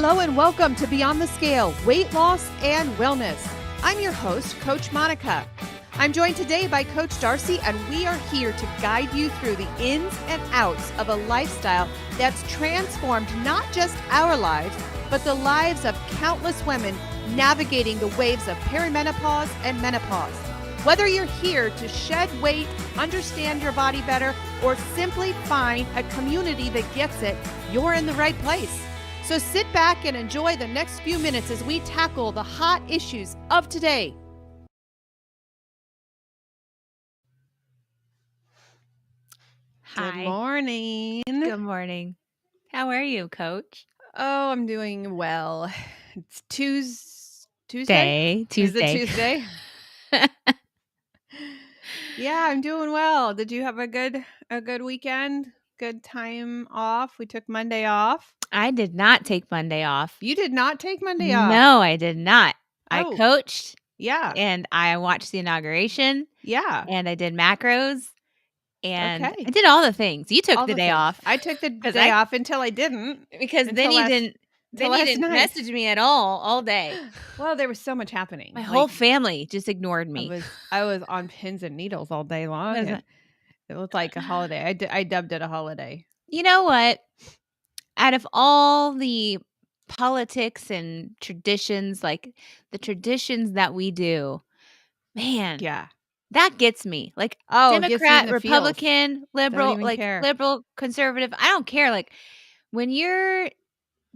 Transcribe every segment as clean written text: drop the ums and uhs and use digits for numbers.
Hello and welcome to Beyond the Scale, Weight Loss and Wellness. I'm your host, Coach Monica. I'm joined today by Coach Darcy, and we are here to guide you through the ins and outs of a lifestyle that's transformed not just our lives, but the lives of countless women navigating the waves of perimenopause and menopause. Whether you're here to shed weight, understand your body better, or simply find a community that gets it, you're in the right place. So sit back and enjoy the next few minutes as we tackle the hot issues of today. Hi. Good morning. Good morning. How are you, Coach? Oh, I'm doing well. It's Tuesday? Is it Tuesday? Yeah, I'm doing well. Did you have a good weekend? Good time off? We took Monday off. I did not take Monday off. You did not take Monday off? No, I did not. I Oh. coached Yeah. and I watched the inauguration Yeah. and I did macros and Okay. I did all the things. You took All the day things. off. I took the day off until I didn't. Because Until then you last- didn't till last night. message me at all day. Well, there was so much happening. My whole family just ignored me. I was on pins and needles all day long. Was And it looked like a holiday. I dubbed it a holiday. You know what? Out of all the politics and traditions, like the traditions that we do, man, Yeah. that gets me. Like Oh, it gets you in Democrat, the feels. Republican, liberal, even like care. liberal, conservative. I don't care. Like when you're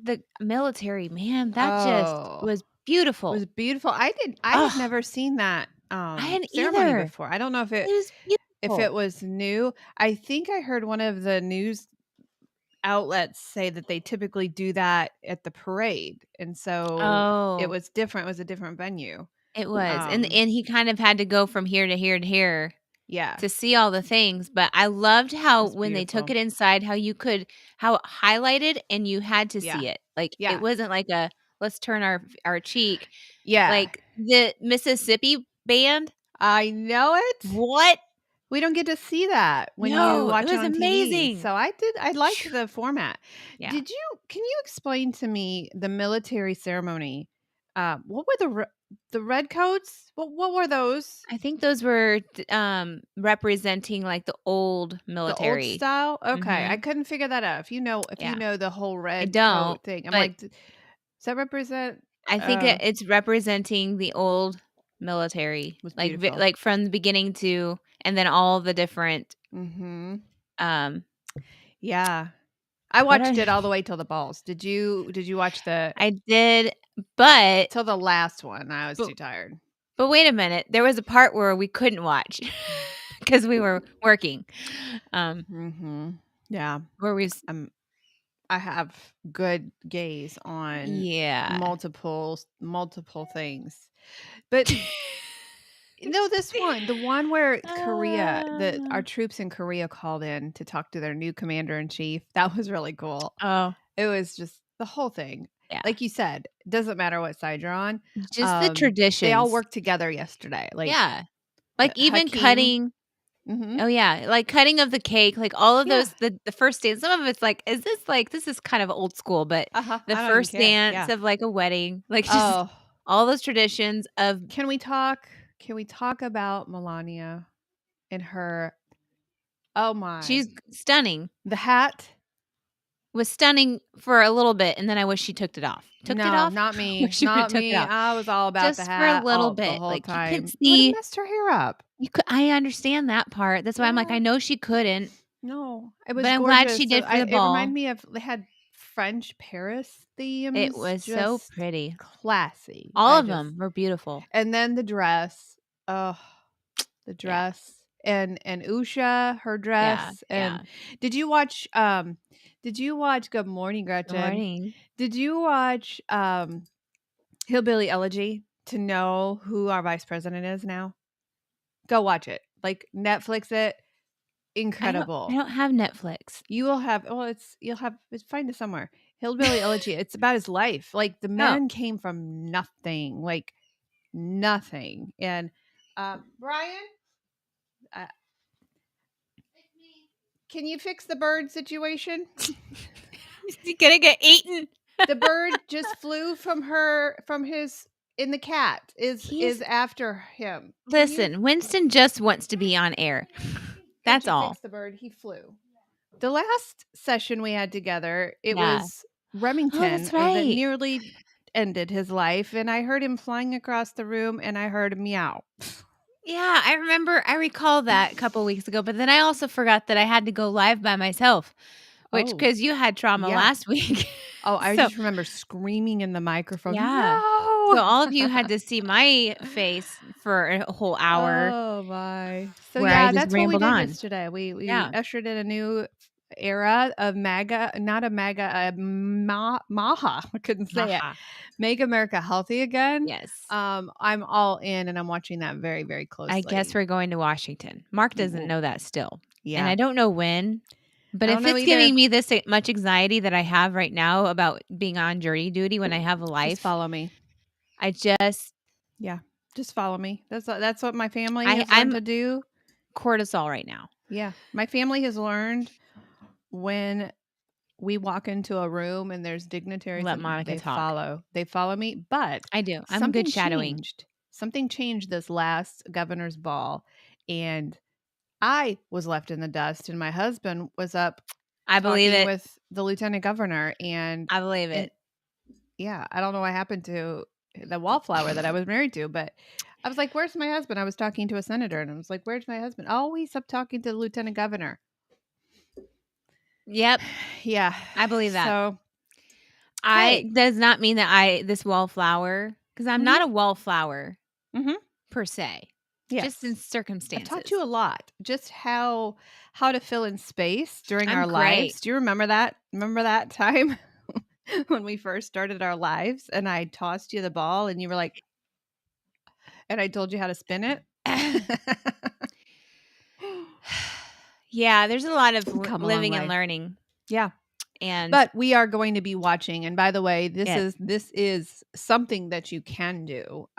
the military, man, that just was beautiful. It was beautiful. I had never seen that I hadn't ceremony either. before. I don't know if It was beautiful. if it was new. I think I heard one of the news outlets say that they typically do that at the parade, and so it was different. It was a different venue. It was, and he kind of had to go from here to here to here, to see all the things. But I loved how when they took it inside, how it highlighted, and you had to see it. Like it wasn't like a let's turn our cheek. Yeah, Like the Mississippi band. I know it. What? We don't get to see that when you watch it on amazing. TV. So I liked the format. Yeah. Can you explain to me the military ceremony? What were the red coats? What were those? I think those were representing like the old military. The old style? Okay. Mhm. I couldn't figure that out. If you know the whole red don't, coat thing. I'm but like, does that represent I think it's representing the old military, Was like beautiful. like from the beginning to, and then all the different. Yeah, I watched it all the way till the balls. Did you watch the? I did, but till the last one. I was too tired. But wait a minute, there was a part where we couldn't watch because we were working. Yeah, where we. I have good gaze on multiple things, but this one, the one where Korea, our troops in Korea called in to talk to their new commander in chief. That was really cool. Oh, it was just the whole thing. Yeah. Like you said, it doesn't matter what side you're on. Just the traditions. They all worked together yesterday. Like like even Hakeem. cutting. Mhm. Oh yeah, like cutting of the cake, like all of those. The first dance. Some of it's like, this is kind of old school, but the first dance of like a wedding, like just all those traditions of. Can we talk about Melania and her? Oh my, she's stunning. The hat was stunning for a little bit, and then I wish she took it off. Took it off? Not me. She Not took me. it off. I was all about just the hat for a little the bit. whole Like time. you could see, messed her hair up. I understand that part. That's why I'm like, I know she couldn't. No, it was. But I'm gorgeous. glad she did for the ball. It reminded me of they had French Paris themes. It was so pretty, classy. All of them were beautiful. And then the dress. Oh, the dress. And Usha, her dress. Did you watch Good Morning, Gretchen? Good morning. Did you watch Hillbilly Elegy to know who our vice president is now? Go watch it. Like Netflix it. Incredible. I don't have Netflix. You will have find it somewhere. Hillbilly Elegy. It's about his life. Like the man came from nothing. Like nothing. And Brian, can you fix the bird situation? Is he gonna get eaten? The bird just flew from his in the cat is after him. Listen, Winston just wants to be on air. That's all. Fix the bird. He flew. The last session we had together, it was Remington that nearly ended his life, and I heard him flying across the room, and I heard a meow. Yeah, I recall that a couple weeks ago, but then I also forgot that I had to go live by myself, which because you had trauma last week. I just remember screaming in the microphone. Yeah. No! So all of you had to see my face for a whole hour. Oh my! So that's what we did yesterday. We ushered in a new era of MAGA, not a MAGA, MAHA. I couldn't say it. Make America Healthy Again. Yes. I'm all in, and I'm watching that very, very closely. I guess we're going to Washington. Mark doesn't know that still. Yeah. And I don't know when. But if it's giving me this much anxiety that I have right now about being on jury duty when I have a life. Just follow me. Just follow me. That's what my family has learned to do. Cortisol right now. Yeah. My family has learned when we walk into a room and there's dignitaries, let Monica talk. They follow me, but I do. I'm good shadowing. Something changed this last governor's ball, and I was left in the dust, and my husband was up. I believe it with the lieutenant governor, and I believe it. I don't know what happened to the wallflower that I was married to, but I was like, "Where's my husband?" I was talking to a senator, and I was like, "Where's my husband?" Oh, he's up talking to the lieutenant governor. Yep. Yeah, I believe that. So, does not mean that this wallflower, because I'm not a wallflower per se. Yes. Just in circumstances. I've taught you a lot. Just how to fill in space during our lives. Do you remember that? Remember that time when we first started our lives and I tossed you the ball and you were like, and I told you how to spin it? Yeah, there's a lot of living and learning. Yeah. But we are going to be watching. And by the way, this is something that you can do.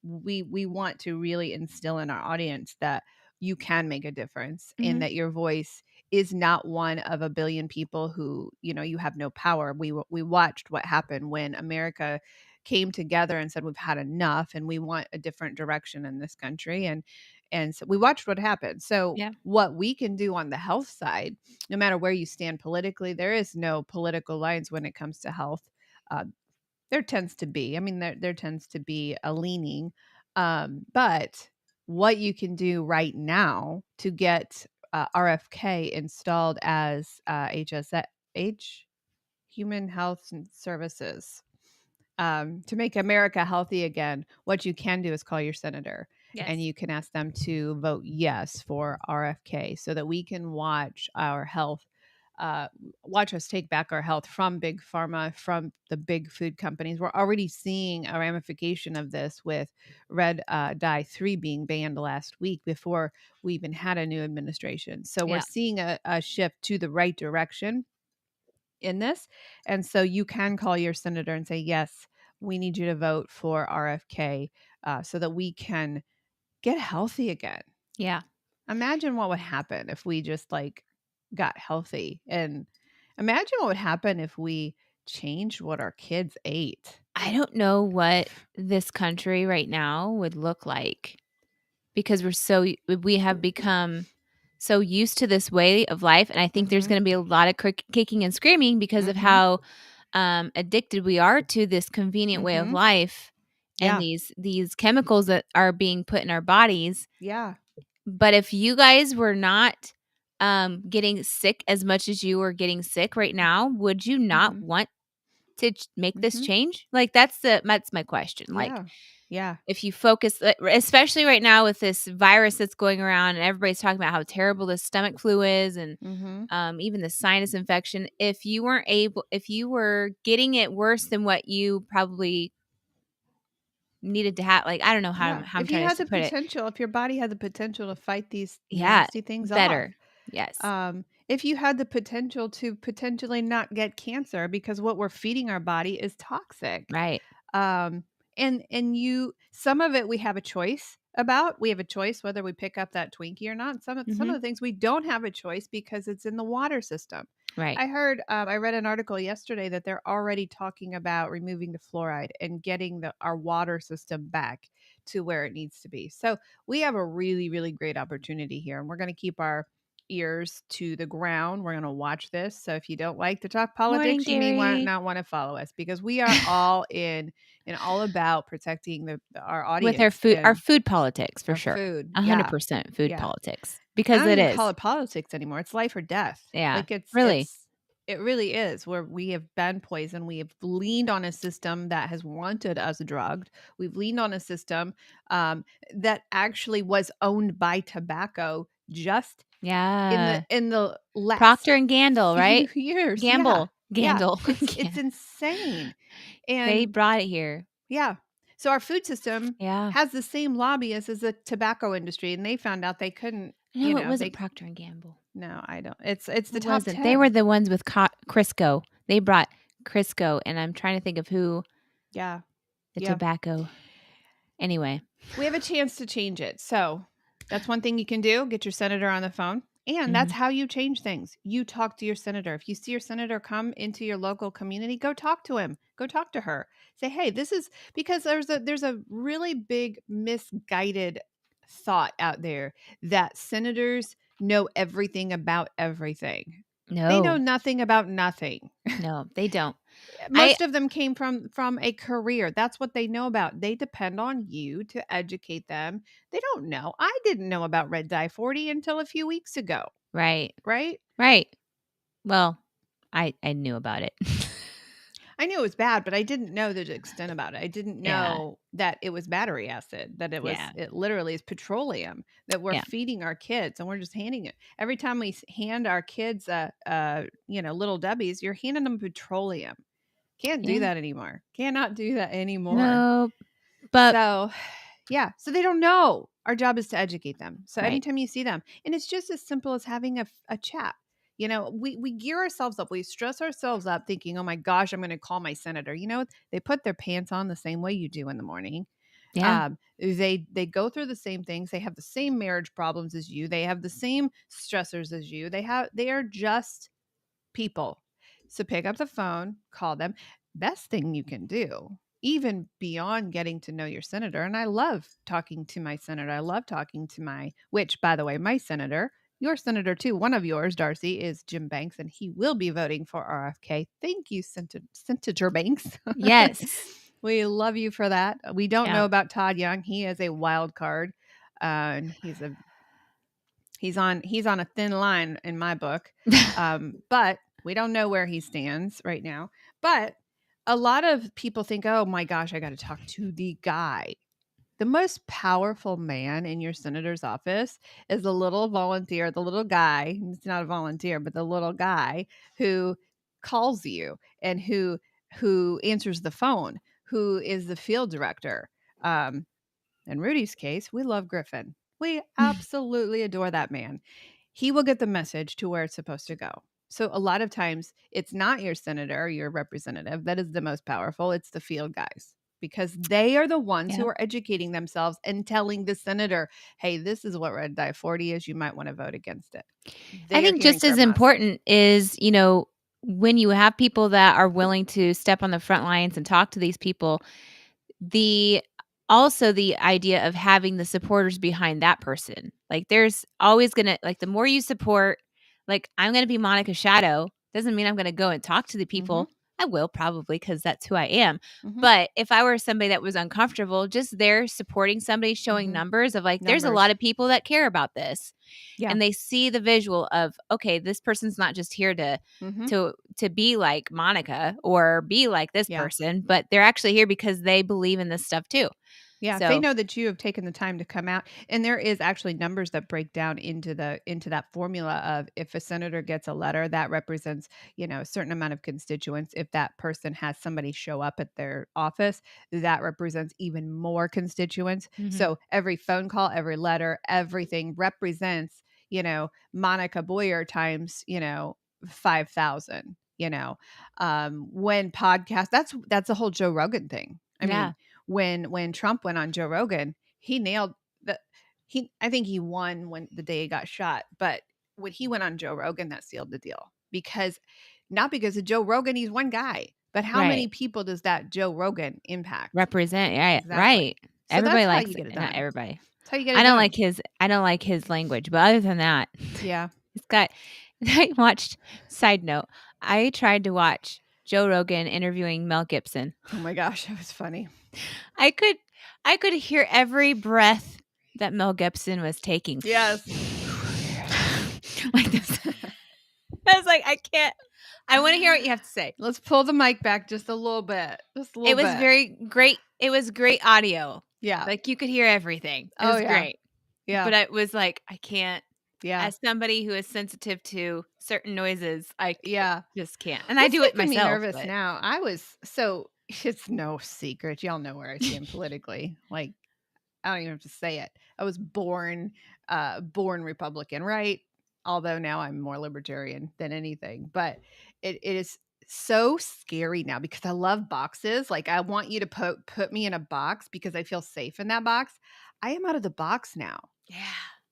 We want to really instill in our audience that you can make a difference and that your voice is not one of a billion people who, you have no power. We watched what happened when America came together and said, we've had enough and we want a different direction in this country. And so we watched what happened. So what we can do on the health side, no matter where you stand politically, there is no political lines when it comes to health. There tends to be, there tends to be a leaning. But what you can do right now to get RFK installed as Human Health and Services, to make America healthy again, what you can do is call your senator. Yes. And you can ask them to vote yes for RFK so that we can watch our health, watch us take back our health from big pharma, from the big food companies. We're already seeing a ramification of this with red dye 3 being banned last week before we even had a new administration. So we're seeing a shift to the right direction in this. And so you can call your senator and say, yes, we need you to vote for RFK so that we can get healthy again. Yeah. Imagine what would happen if we just got healthy, and imagine what would happen if we changed what our kids ate. I don't know what this country right now would look like because we have become so used to this way of life. And I think there's going to be a lot of kicking and screaming because of how addicted we are to this convenient way of life. And these chemicals that are being put in our bodies. Yeah. But if you guys were not getting sick as much as you are getting sick right now, would you not want to make this change? That's my question. If you focus, especially right now with this virus that's going around and everybody's talking about how terrible the stomach flu is and even the sinus infection, if you were getting it worse than what you probably needed to have, I don't know how I'm if you had the potential, if your body had the potential to fight these nasty things better off. Yes. If you had the potential to potentially not get cancer because what we're feeding our body is toxic, right? And some of it we have a choice about. We have a choice whether we pick up that Twinkie or not. Some of the things we don't have a choice because it's in the water system. Right. I read an article yesterday that they're already talking about removing the fluoride and getting our water system back to where it needs to be. So we have a really, really great opportunity here, and we're going to keep our ears to the ground. We're going to watch this. So if you don't like to talk politics, you may not want to follow us, because we are all in and all about protecting our audience with our food politics, for sure. Food, 100% food politics, because I don't even call it politics anymore. It's life or death. Yeah, like it really is, where we have been poisoned. We have leaned on a system that has wanted us drugged. We've leaned on a system that actually was owned by tobacco just in the last Procter and Gamble, right? Years. Gamble. It's insane. And they brought it here. Yeah. So our food system has the same lobbyists as the tobacco industry, and they found out they couldn't. No, it wasn't Procter and Gamble. No, I don't. It's the top 10. They were the ones with Crisco. They brought Crisco, and I'm trying to think of who. Yeah. The tobacco. Anyway, we have a chance to change it. So that's one thing you can do. Get your senator on the phone. And that's how you change things. You talk to your senator. If you see your senator come into your local community, go talk to him. Go talk to her. Say, hey, this is because there's a really big misguided thought out there that senators know everything about everything. No. They know nothing about nothing. No, they don't. Most of them came from a career. That's what they know about. They depend on you to educate them. They don't know. I didn't know about red dye 40 until a few weeks ago. Right. Right? Right. Well, I knew about it. I knew it was bad, but I didn't know the extent about it. I didn't know that it was battery acid, that it was it literally is petroleum that we're feeding our kids, and we're just handing it. Every time we hand our kids little Debbie's, you're handing them petroleum. Can't do that anymore. Cannot do that anymore. No. But so they don't know. Our job is to educate them. So anytime you see them, and it's just as simple as having a chat. You know, we gear ourselves up. We stress ourselves up thinking, oh my gosh, I'm going to call my senator. You know, they put their pants on the same way you do in the morning. Yeah. They go through the same things. They have the same marriage problems as you. They have the same stressors as you. They are just people. So pick up the phone, call them. Best thing you can do, even beyond getting to know your senator. And I love talking to my senator. I love talking to which, by the way, my senator, your senator too, one of yours, Darcy, is Jim Banks, and he will be voting for RFK. Thank you, Senator Banks. Yes. We love you for that. We don't know about Todd Young. He is a wild card. And he's on a thin line in my book. But we don't know where he stands right now. But a lot of people think, oh my gosh, I got to talk to the guy. The most powerful man in your senator's office is the little volunteer, the little guy. He's not a volunteer, but the little guy who calls you and who answers the phone, who is the field director. In Rudy's case, we love Griffin. We absolutely adore that man. He will get the message to where it's supposed to go. So a lot of times it's not your senator or your representative that is the most powerful. It's the field guys, because they are the ones who are educating themselves and telling the senator, hey, this is what red dye 40 is. You might want to vote against it. I think just as important is, when you have people that are willing to step on the front lines and talk to these people, also the idea of having the supporters behind that person. Like there's always going to, the more you support, I'm going to be Monica Shadow. Doesn't mean I'm going to go and talk to the people. Mm-hmm. I will probably, because that's who I am. Mm-hmm. But if I were somebody that was uncomfortable, just there supporting somebody, showing numbers of there's a lot of people that care about this. Yeah. And they see the visual of, okay, this person's not just here to be like Monica or be like this person, but they're actually here because they believe in this stuff too. Yeah, so, they know that you have taken the time to come out, and there is actually numbers that break down into that formula of if a senator gets a letter that represents, a certain amount of constituents. If that person has somebody show up at their office, that represents even more constituents. Mm-hmm. So every phone call, every letter, everything represents, Monica Boyer times, 5,000. When podcast, that's the whole Joe Rogan thing. I mean, when Trump went on Joe Rogan, he nailed I think he won when the day he got shot, but when he went on Joe Rogan, that sealed the deal. Not because of Joe Rogan, he's one guy, but how many people does that Joe Rogan impact? Represent, exactly. Right. So everybody likes it. Not everybody. That's how you get it done. I don't like his language, but other than that, yeah. I watched, side note, I tried to watch Joe Rogan interviewing Mel Gibson. Oh my gosh, that was funny. I could hear every breath that Mel Gibson was taking. Yes. Like this. I was like, I can't. I want to hear what you have to say. Let's pull the mic back just a little bit. It was very great. It was great audio. Yeah. Like you could hear everything. It was great. Yeah. But it was like, I can't. Yeah. As somebody who is sensitive to certain noises, I just can't. And it's I do it myself. Me nervous now. It's no secret. Y'all know where I stand politically. Like, I don't even have to say it. I was born Republican, right? Although now I'm more libertarian than anything. But it is so scary now because I love boxes. Like, I want you to put me in a box because I feel safe in that box. I am out of the box now. Yeah.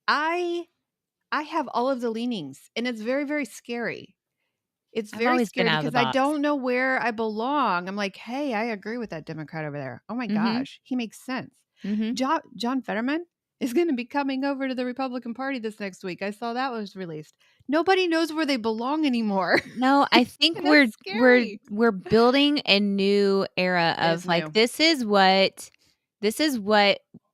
I have all of the leanings, and it's very, very scary. It's very scary because I don't know where I belong. I'm like, hey, I agree with that Democrat over there. Oh my gosh, he makes sense. John Fetterman is going to be coming over to the Republican Party this next week. I saw that was released. Nobody knows where they belong anymore. No, I think we're building a new era of like this is what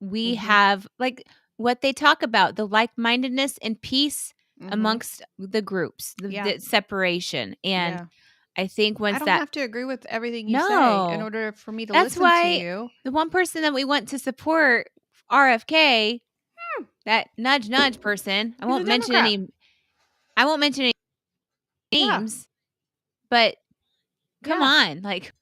we have, like what they talk about, the like-mindedness and peace amongst the groups, the separation. And I think once I don't have to agree with everything you say in order for me to listen to you. The one person that we want to support, RFK, that nudge person, I won't mention any names, but come on, like,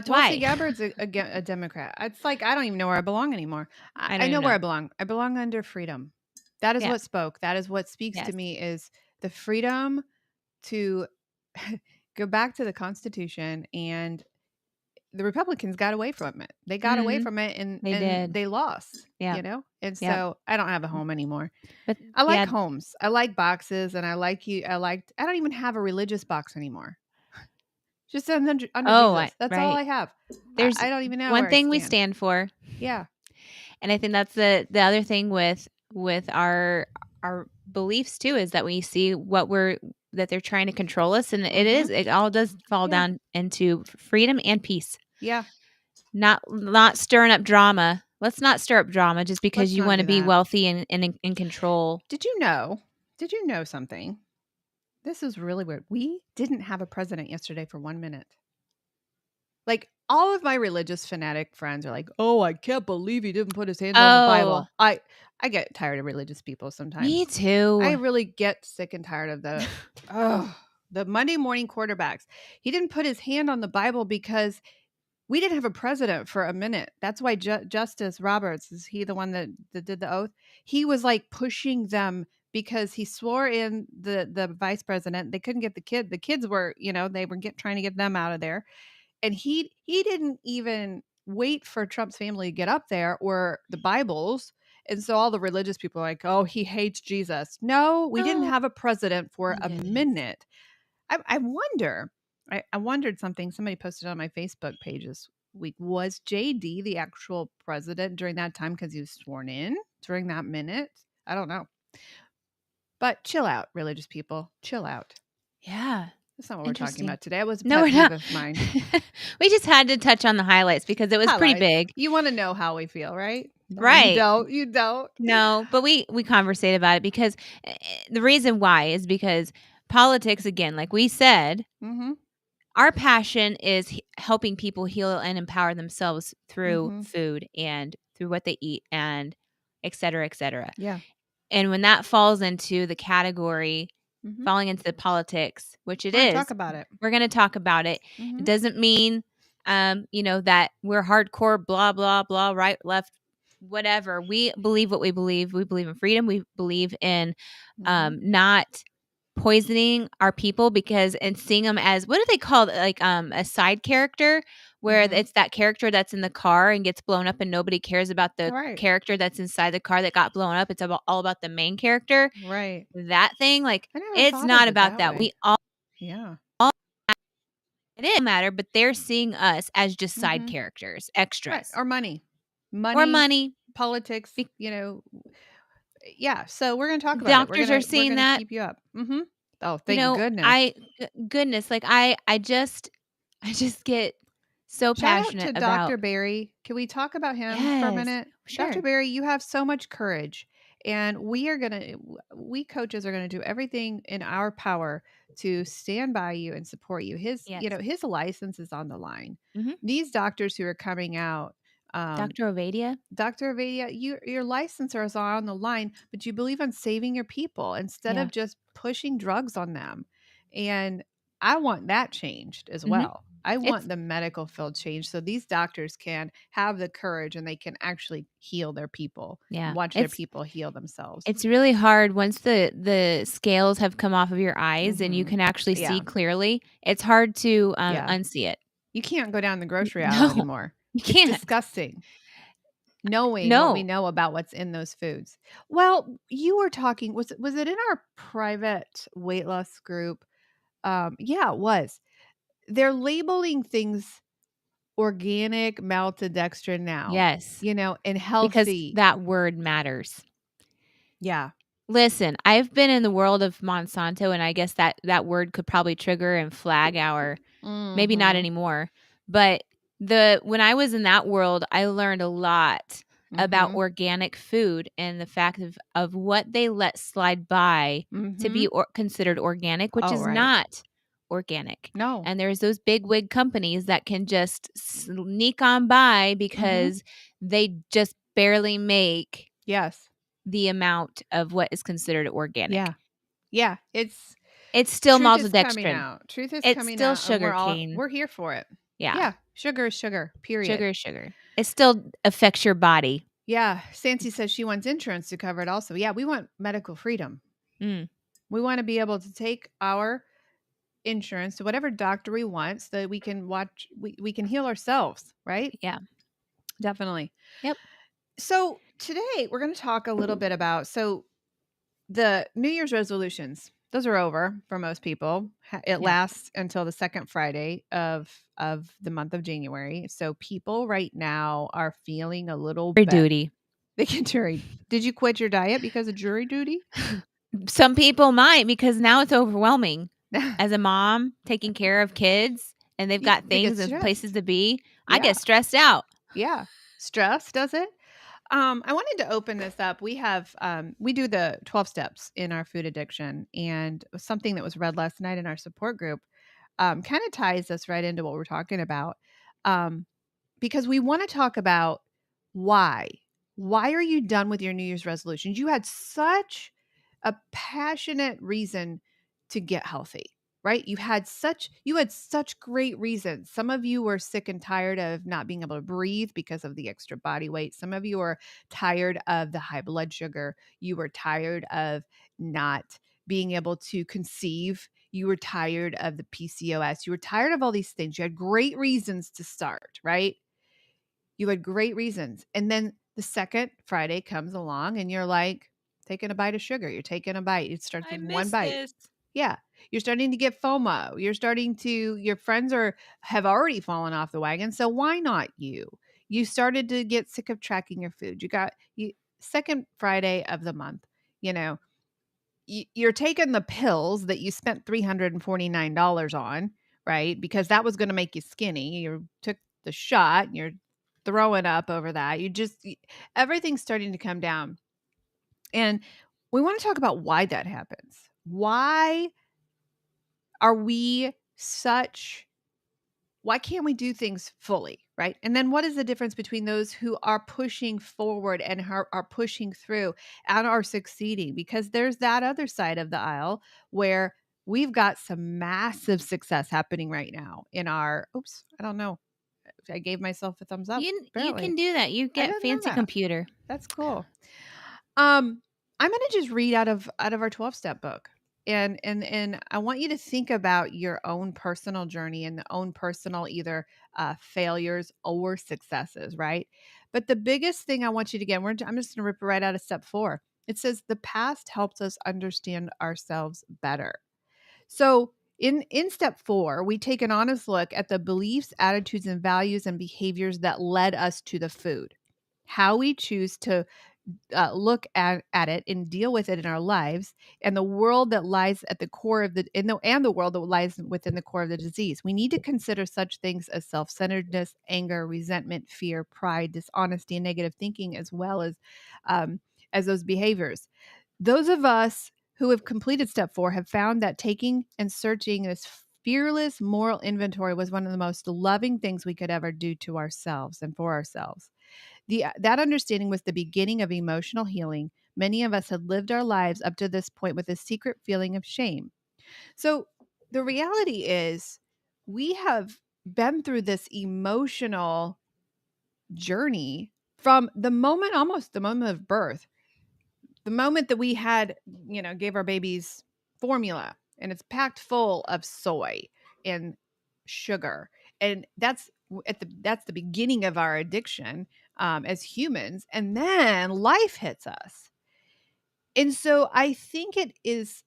Tulsi Gabbard's a Democrat. It's like, I don't even know where I belong anymore. I know where I belong. I belong under freedom. That is what spoke. That is what speaks to me, is the freedom to go back to the Constitution. And the Republicans got away from it. They got away from it, and they lost. You know? And so I don't have a home anymore. But I like homes. I like boxes, and I don't even have a religious box anymore. Just under Jesus. That's all I have. I don't even know. One thing we stand for. Yeah. And I think that's the other thing with our beliefs too, is that we see that they're trying to control us, and it all does fall down into freedom and peace. Yeah. Not stirring up drama. Let's not stir up drama just because you want to be wealthy and in control. Did you know something? This is really weird. We didn't have a president yesterday for 1 minute. Like, all of my religious fanatic friends are like, oh, I can't believe he didn't put his hands on the Bible. I get tired of religious people sometimes. Me too. I really get sick and tired of the Monday morning quarterbacks. He didn't put his hand on the Bible because we didn't have a president for a minute. That's why Justice Roberts, is he the one that did the oath? He was like pushing them because he swore in the vice president. They couldn't get the kid. The kids were, they were trying to get them out of there. And he didn't even wait for Trump's family to get up there or the Bibles. And so all the religious people are like, oh, he hates Jesus. No, we didn't have a president for a minute. I wonder. I wondered something. Somebody posted on my Facebook page this week. Was JD the actual president during that time because he was sworn in during that minute? I don't know. But chill out, religious people. Chill out. Yeah. That's not what we're talking about today. It was no, we're not. Of mine. We just had to touch on the highlights because it was pretty big. You want to know how we feel, right? Right. You don't. No, but we conversate about it because the reason why is because politics, again, like we said, our passion is helping people heal and empower themselves through food and through what they eat and et cetera, et cetera. Yeah. And when that falls into the category, falling into the politics, which we're going to talk about it. We're going to talk about it. It doesn't mean, that we're hardcore, blah, blah, blah, right, left, whatever. We believe what we believe. We believe in freedom. We believe in not poisoning our people and seeing them as, what do they call it? Like a side character, where it's that character that's in the car and gets blown up and nobody cares about the character that's inside the car that got blown up. It's all about the main character. Right. That thing, like, I never it's thought not of it about that that. way. We all Yeah. it didn't matter, but they're seeing us as just side characters, extras. Right. Or money. Or money. Politics, Yeah. So we're going to talk about Doctors it. are seeing that. Keep you up. Oh, thank goodness. Like I just get so passionate Shout out to about Dr. Barry. Can we talk about him for a minute? Sure. Dr. Barry, you have so much courage, and we coaches are going to do everything in our power to stand by you and support you. His license is on the line. These doctors who are coming out, Dr. Ovadia, your license is on the line, but you believe in saving your people instead of just pushing drugs on them. And I want that changed as well. I want the medical field changed so these doctors can have the courage and they can actually heal their people. Yeah. Watch their people heal themselves. It's really hard once the scales have come off of your eyes and you can actually see clearly. It's hard to unsee it. You can't go down the grocery aisle anymore. You can't. It's disgusting. Knowing what we know about what's in those foods. Well, you were talking, was it in our private weight loss group? Yeah, it was. They're labeling things organic maltodextrin now. Yes. And healthy. Because that word matters. Yeah. Listen, I've been in the world of Monsanto, and I guess that word could probably trigger and flag maybe not anymore. But when I was in that world, I learned a lot about organic food and the fact of what they let slide by to be considered organic, which is not organic. No. And there's those big wig companies that can just sneak on by because they just barely make the amount of what is considered organic. Yeah. It's still maltodextrin. Truth is it's coming still out. Sugar cane. We're here for it. Yeah. Sugar is sugar. Period. Sugar is sugar. It still affects your body. Yeah. Sancy says she wants insurance to cover it also. Yeah, we want medical freedom. We want to be able to take our insurance to whatever doctor we want so that we can we can heal ourselves, right? Yeah. Definitely. Yep. So today we're going to talk a little bit about the New Year's resolutions. Those are over for most people. It lasts until the second Friday of the month of January. So people right now are feeling a little jury duty. They get jury. Did you quit your diet because of jury duty? Some people might, because now it's overwhelming. As a mom taking care of kids and they've got things and places to be, I get stressed out. Yeah. Stress, does it? I wanted to open this up. We have, we do the 12 steps in our food addiction, and something that was read last night in our support group kind of ties us right into what we're talking about. Because we want to talk about why are you done with your New Year's resolutions? You had such a passionate reason to get healthy, right? You had such great reasons. Some of you were sick and tired of not being able to breathe because of the extra body weight. Some of you are tired of the high blood sugar. You were tired of not being able to conceive. You were tired of the PCOS. You were tired of all these things. You had great reasons to start, right? You had great reasons. And then the second Friday comes along and you're like taking a bite of sugar. You're taking a bite. It starts with one bite. Yeah. You're starting to get FOMO. Your friends have already fallen off the wagon. So why not you? You started to get sick of tracking your food. Second Friday of the month, you're taking the pills that you spent $349 on, right? Because that was going to make you skinny. You took the shot and you're throwing up over that. Everything's starting to come down. And we want to talk about why that happens. Why can't we do things fully, right? And then what is the difference between those who are pushing forward and are pushing through and are succeeding? Because there's that other side of the aisle where we've got some massive success happening right now in I don't know. I gave myself a thumbs up. You can do that. You get fancy computer. That's cool. I'm going to just read out of our 12-step book. And I want you to think about your own personal journey and the own personal either failures or successes, right? But the biggest thing I want you to get, I'm just going to rip it right out of step 4. It says the past helps us understand ourselves better. So in step 4, we take an honest look at the beliefs, attitudes, and values and behaviors that led us to the food. How we choose to look at it and deal with it in our lives, and the world that lies at the core of and the world that lies within the core of the disease. We need to consider such things as self-centeredness, anger, resentment, fear, pride, dishonesty, and negative thinking, as well as those behaviors. Those of us who have completed step 4 have found that taking and searching this fearless moral inventory was one of the most loving things we could ever do to ourselves and for ourselves. That understanding was the beginning of emotional healing. Many of us had lived our lives up to this point with a secret feeling of shame. So the reality is, we have been through this emotional journey from almost the moment of birth, the moment that we gave our babies formula, and it's packed full of soy and sugar, and that's the beginning of our addiction as humans, and then life hits us. And so I think it is,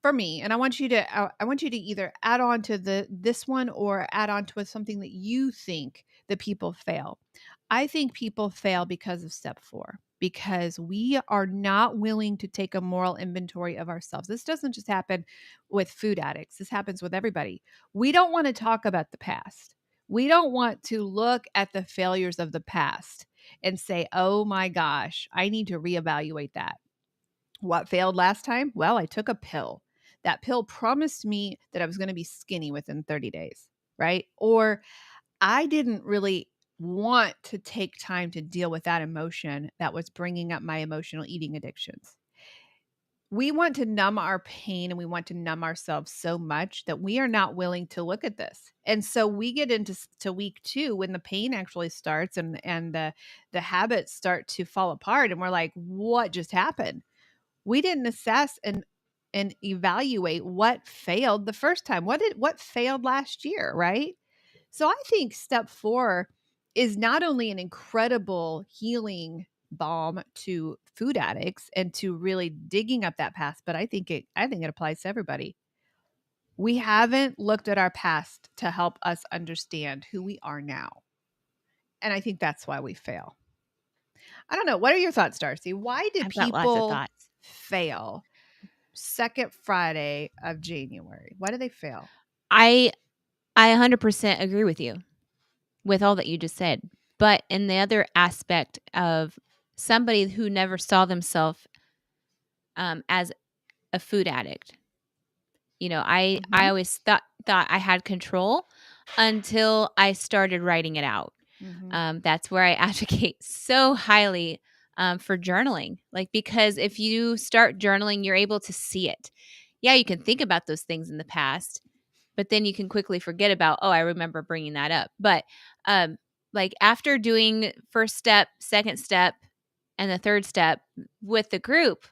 for me, and I want you to either add on to this one or add on to something that you think that people fail. I think people fail because of step 4, because we are not willing to take a moral inventory of ourselves. This doesn't just happen with food addicts. This happens with everybody. We don't want to talk about the past. We don't want to look at the failures of the past and say, oh my gosh, I need to reevaluate that. What failed last time? Well, I took a pill. That pill promised me that I was going to be skinny within 30 days, right? Or I didn't really want to take time to deal with that emotion that was bringing up my emotional eating addictions. We want to numb our pain, and we want to numb ourselves so much that we are not willing to look at this. And so we get into week 2 when the pain actually starts and the habits start to fall apart, and we're like, what just happened? We didn't assess and evaluate what failed the first time. What failed last year, right? So I think step 4 is not only an incredible healing balm to food addicts and to really digging up that past, but I think it applies to everybody. We haven't looked at our past to help us understand who we are now. And I think that's why we fail. I don't know. What are your thoughts, Darcy? Why did people fail second Friday of January? Why do they fail? I 100% agree with you with all that you just said. But in the other aspect of somebody who never saw themselves as a food addict, I always thought I had control until I started writing it out. That's where I advocate so highly for journaling. Because if you start journaling, you're able to see it. Yeah, you can think about those things in the past, but then you can quickly forget about, I remember bringing that up. But after doing first step, second step, and the third step with the group,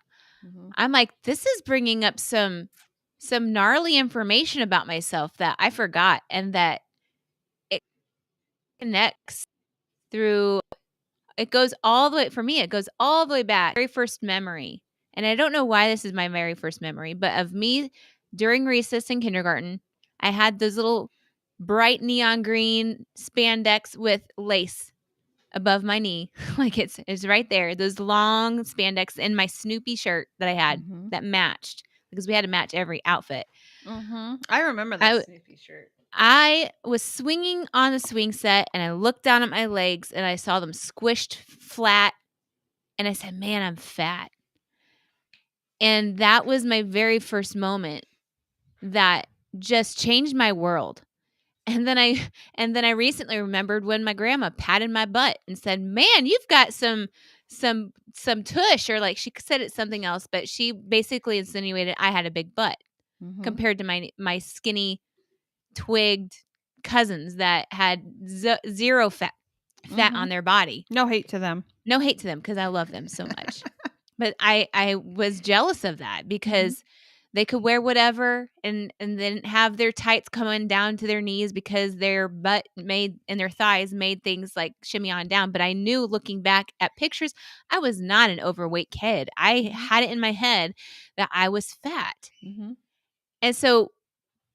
I'm like, this is bringing up some gnarly information about myself that I forgot, and that it connects through. It goes all the way, for me, it goes all the way back. Very first memory. And I don't know why this is my very first memory, but of me during recess in kindergarten, I had those little bright neon green spandex with lace above my knee. It's right there. Those long spandex in my Snoopy shirt that I had that matched, because we had to match every outfit. I remember that Snoopy shirt. I was swinging on the swing set, and I looked down at my legs, and I saw them squished flat, and I said, man, I'm fat. And that was my very first moment that just changed my world. And then I recently remembered when my grandma patted my butt and said, man, you've got some tush, or she said it's something else, but she basically insinuated I had a big butt compared to my skinny twigged cousins that had zero fat on their body. No hate to them, because I love them so much. But I was jealous of that, because they could wear whatever and then have their tights coming down to their knees because their butt made and their thighs made things like shimmy on down. But I knew looking back at pictures, I was not an overweight kid. I had it in my head that I was fat. And so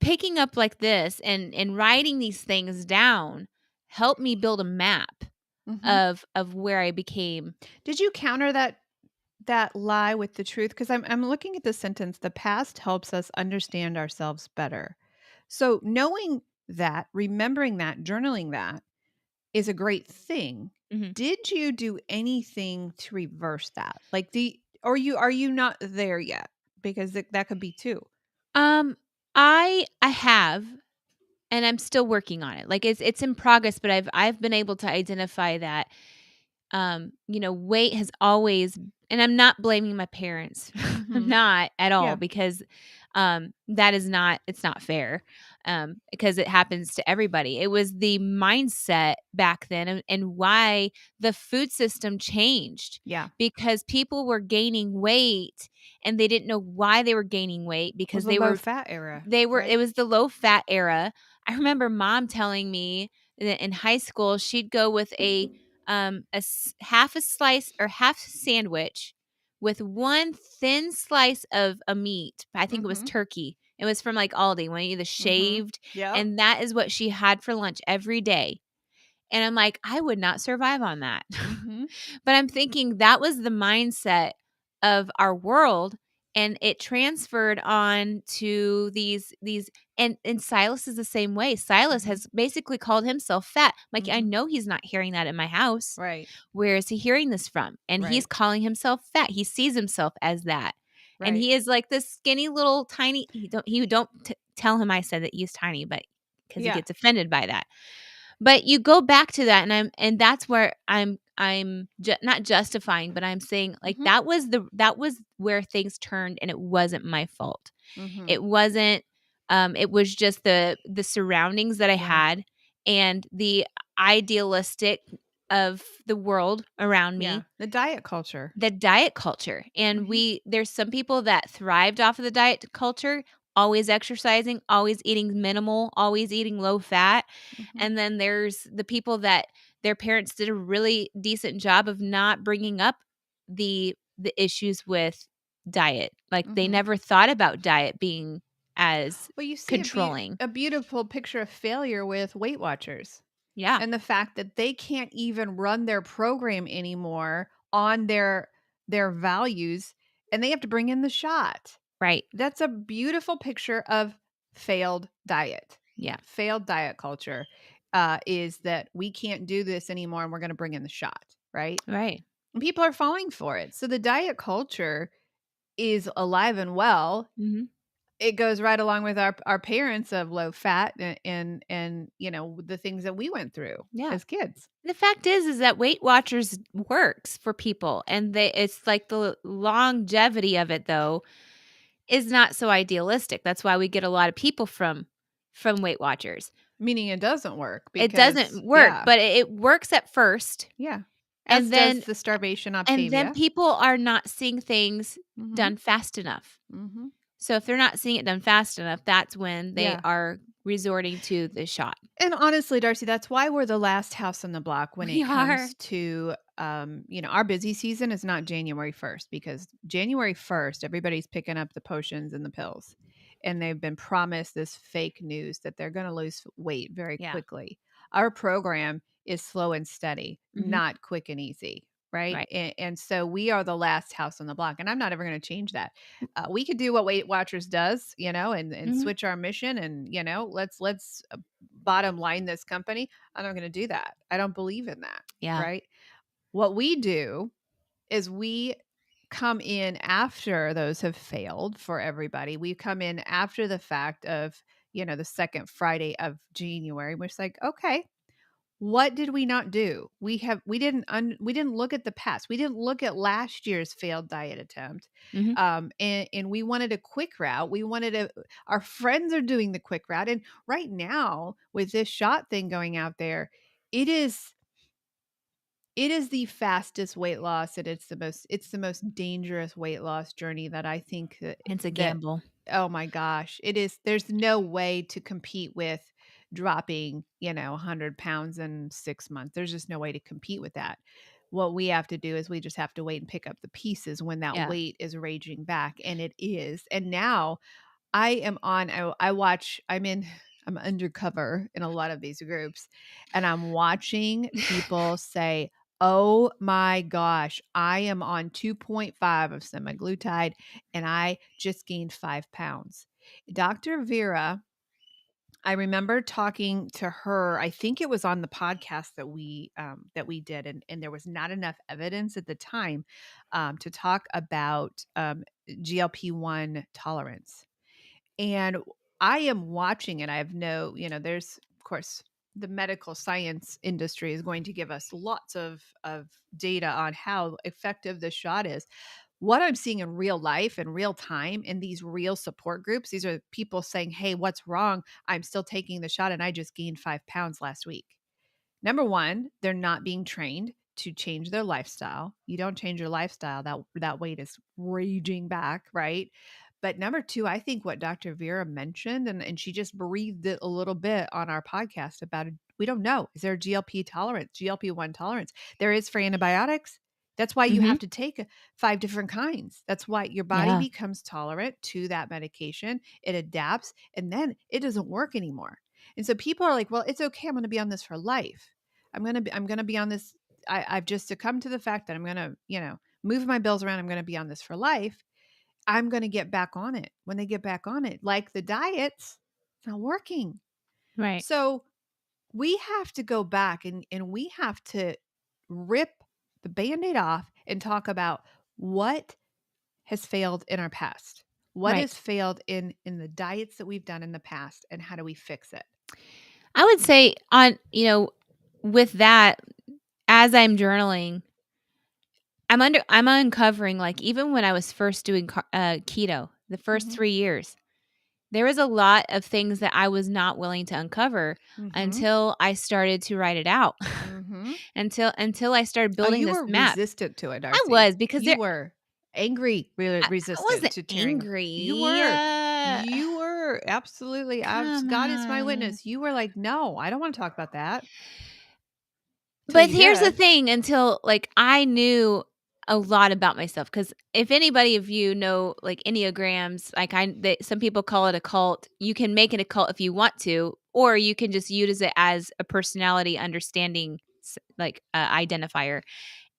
picking up like this and writing these things down helped me build a map of where I became. Did you counter that lie with the truth? Because I'm looking at the sentence, the past helps us understand ourselves better. So knowing that, remembering that, journaling that is a great thing. Did you do anything to reverse that? Like are you not there yet? Because that could be too. I have, and I'm still working on it. Like it's in progress, but I've been able to identify that weight has always, and I'm not blaming my parents. I'm not at all because that is not, it's not fair because it happens to everybody. It was the mindset back then and why the food system changed. Yeah. Because people were gaining weight and they didn't know why they were gaining weight because they were low fat era. Right? It was the low fat era. I remember mom telling me that in high school she'd go with half a slice or half sandwich with one thin slice of a meat. I think it was turkey. It was from like Aldi when you the shaved. And that is what she had for lunch every day. And I'm like, I would not survive on that. But I'm thinking that was the mindset of our world. And it transferred on to these and Silas is the same way. Silas has basically called himself fat. Like, I know he's not hearing that in my house. Right. Where is he hearing this from? And he's calling himself fat. He sees himself as that. Right. And he is like this skinny little tiny, you don't tell him I said that he's tiny, but because he gets offended by that. But you go back to that and that's where I'm not justifying, but I'm saying like that was where things turned and it wasn't my fault. It wasn't it was just the surroundings that I had and the idealistic of the world around me. Yeah. The diet culture. And there's some people that thrived off of the diet culture, always exercising, always eating minimal, always eating low fat. And then there's the people that their parents did a really decent job of not bringing up the issues with diet. Like they never thought about diet being as controlling. A beautiful picture of failure with Weight Watchers. Yeah. And the fact that they can't even run their program anymore on their values and they have to bring in the shot. Right. That's a beautiful picture of failed diet. Yeah. Failed diet culture is that we can't do this anymore and we're going to bring in the shot. Right. Right. And people are falling for it. So the diet culture is alive and well. It goes right along with our parents of low fat and the things that we went through as kids. The fact is that Weight Watchers works for people, and it's like the longevity of it though is not so idealistic. That's why we get a lot of people from Weight Watchers. Meaning it doesn't work. It doesn't work, but it works at first. Yeah. And then does the starvation Octavia. And then people are not seeing things done fast enough. So if they're not seeing it done fast enough, that's when they are resorting to the shot. And honestly, Darcy, that's why we're the last house on the block when it comes to, our busy season is not January 1st because January 1st, everybody's picking up the potions and the pills. And they've been promised this fake news that they're going to lose weight very quickly. Our program is slow and steady, not quick and easy. Right. And so we are the last house on the block. And I'm not ever going to change that. We could do what Weight Watchers does, and switch our mission and, let's bottom line this company. I'm not going to do that. I don't believe in that. Yeah. Right. What we do is we come in after those have failed for everybody. We come in after the fact of, the second Friday of January. We're like, okay, what did we not do? We didn't look at the past. We didn't look at last year's failed diet attempt. And we wanted a quick route. Our friends are doing the quick route. And right now with this shot thing going out there, it is the fastest weight loss and it's the most dangerous weight loss journey that I think that it's a gamble. Oh my gosh. It is. There's no way to compete with dropping, 100 pounds in 6 months. There's just no way to compete with that. What we have to do is we just have to wait and pick up the pieces when that Yeah. weight is raging back. And it is. And now I am on, I watch, I'm undercover in a lot of these groups, and I'm watching people say, oh my gosh, I am on 2.5 of semaglutide and I just gained 5 pounds. Dr. Vera, I remember talking to her. I think it was on the podcast that we did, and there was not enough evidence at the time to talk about GLP-1 tolerance. And I am watching it. I have there's, of course, the medical science industry is going to give us lots of data on how effective this shot is. What I'm seeing in real life, in real time, in these real support groups, these are people saying, hey, what's wrong? I'm still taking the shot and I just gained 5 pounds last week. Number one, they're not being trained to change their lifestyle. You don't change your lifestyle, that weight is raging back, right? But number two, I think what Dr. Vera mentioned, and she just breathed it a little bit on our podcast about it. We don't know. Is there GLP-1 tolerance? There is for antibiotics. That's why you have to take 5 different kinds. That's why your body becomes tolerant to that medication. It adapts, and then it doesn't work anymore. And so people are like, well, it's okay. I'm going to be on this for life. I'm going to be on this. I've just succumbed to the fact that I'm going to, move my bills around. I'm going to be on this for life. I'm going to get back on it. When they get back on it, like the diets, it's not working. Right. So we have to go back and we have to rip the Band-Aid off and talk about what has failed in our past. What has failed in the diets that we've done in the past, and how do we fix it? I would say with that, as I'm journaling, I'm uncovering, like, even when I was first doing keto, the first 3 years, there was a lot of things that I was not willing to uncover until I started to write it out. Until I started building this map. You were resistant to it, Darcy. I was, because you were angry, resistant. I wasn't to tearing. angry. You were. You were absolutely. God is my witness. You were like, no, I don't want to talk about that. But here's the thing: until, like, I knew a lot about myself, because if anybody of you know, like, Enneagrams, like, some people call it a cult. You can make it a cult if you want to, or you can just use it as a personality understanding, like, identifier.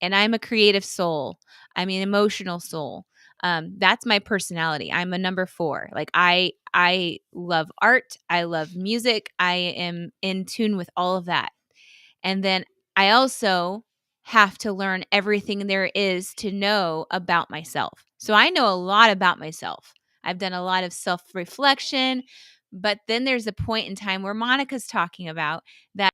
And I'm a creative soul. I'm an emotional soul. That's my personality. I'm a number 4. Like, I love art. I love music. I am in tune with all of that. And then I also have to learn everything there is to know about myself. So I know a lot about myself. I've done a lot of self-reflection, but then there's a point in time where Monica's talking about that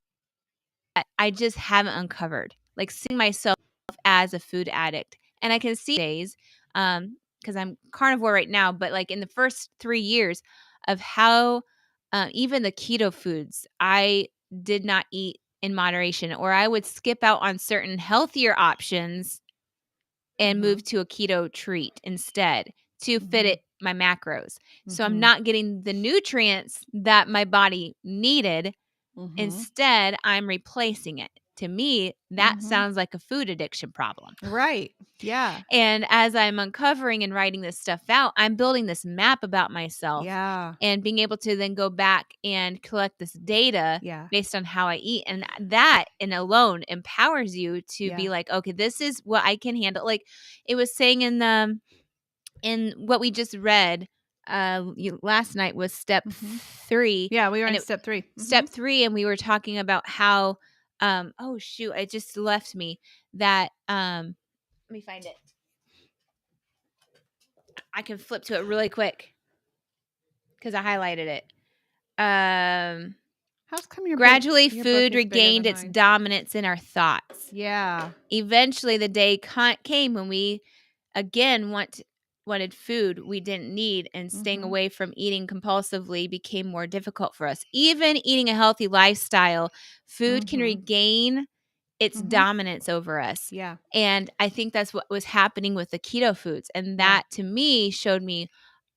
I just haven't uncovered, like, seeing myself as a food addict. And I can see days, because I'm carnivore right now, but, like, in the first 3 years of how even the keto foods, I did not eat in moderation, or I would skip out on certain healthier options and move to a keto treat instead to fit it my macros. So I'm not getting the nutrients that my body needed. Instead, I'm replacing it. To me, that sounds like a food addiction problem. Right. Yeah. And as I'm uncovering and writing this stuff out, I'm building this map about myself. Yeah. And being able to then go back and collect this data based on how I eat. And that in alone empowers you to be like, okay, this is what I can handle. Like it was saying in what we just read last night was step 3. Yeah, we were in step 3. Step 3, and we were talking about how oh shoot, it just left me that let me find it. I can flip to it really quick because I highlighted it. How's come your gradually food regained its dominance in our thoughts. Yeah. Eventually the day came when we again wanted food we didn't need, and staying away from eating compulsively became more difficult for us. Even eating a healthy lifestyle, food can regain its dominance over us. Yeah. And I think that's what was happening with the keto foods. And that to me showed me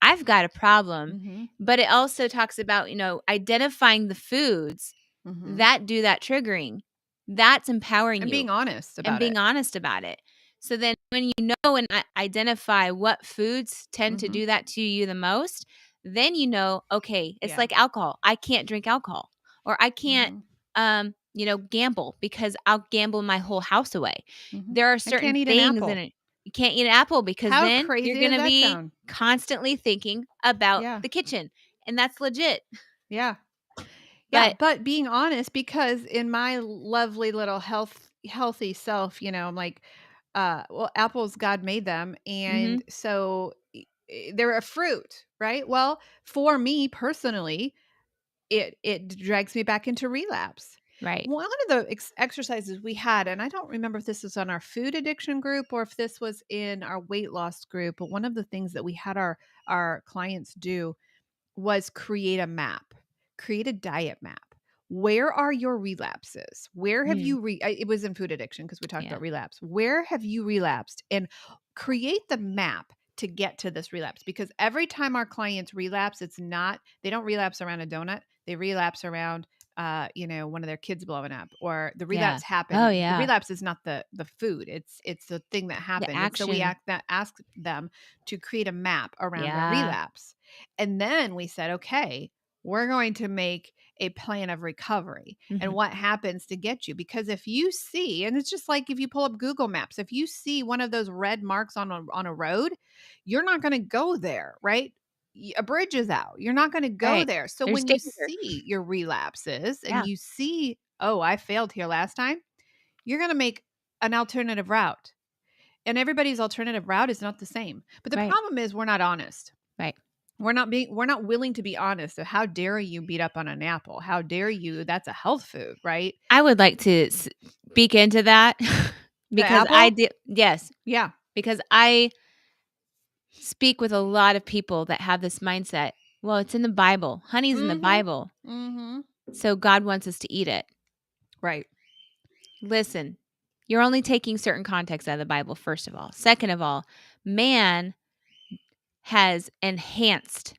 I've got a problem. But it also talks about, identifying the foods that do that triggering. That's empowering and you. being honest about and being it. honest about it. So then when you know and identify what foods tend to do that to you the most, then okay, it's like alcohol. I can't drink alcohol, or I can't gamble because I'll gamble my whole house away. There are certain things in it. You can't eat an apple because How then crazy you're going to be sound? constantly thinking about the kitchen, and that's legit. Yeah. Yeah, but being honest, because in my lovely little healthy self, I'm like, well, apples, God made them, and so they're a fruit, right? Well, for me personally, it drags me back into relapse. Right. One of the exercises we had, and I don't remember if this was on our food addiction group or if this was in our weight loss group, but one of the things that we had our clients do was create a map, create a diet map. Where are your relapses? Where have you it was in food addiction because we talked about relapse. Where have you relapsed? And create the map to get to this relapse, because every time our clients relapse, they don't relapse around a donut. They relapse around one of their kids blowing up, or the relapse happened. Oh, yeah. The relapse is not the food. It's the thing that happened. And so we ask them to create a map around their relapse. And then we said, okay, we're going to make a plan of recovery and what happens to get you. Because if you see, and it's just like if you pull up Google Maps, if you see one of those red marks on a road, you're not going to go there, right? A bridge is out. You're not going to go there. So when you see your relapses and you see, oh, I failed here last time, you're going to make an alternative route. And everybody's alternative route is not the same. But the problem is we're not honest. Right. We're not willing to be honest. So how dare you beat up on an apple? How dare you? That's a health food, right? I would like to speak into that because I did. Yes. Yeah. Because I speak with a lot of people that have this mindset. Well, it's in the Bible. Honey's in the Bible. So God wants us to eat it. Right. Listen, you're only taking certain context out of the Bible, first of all. Second of all, man has enhanced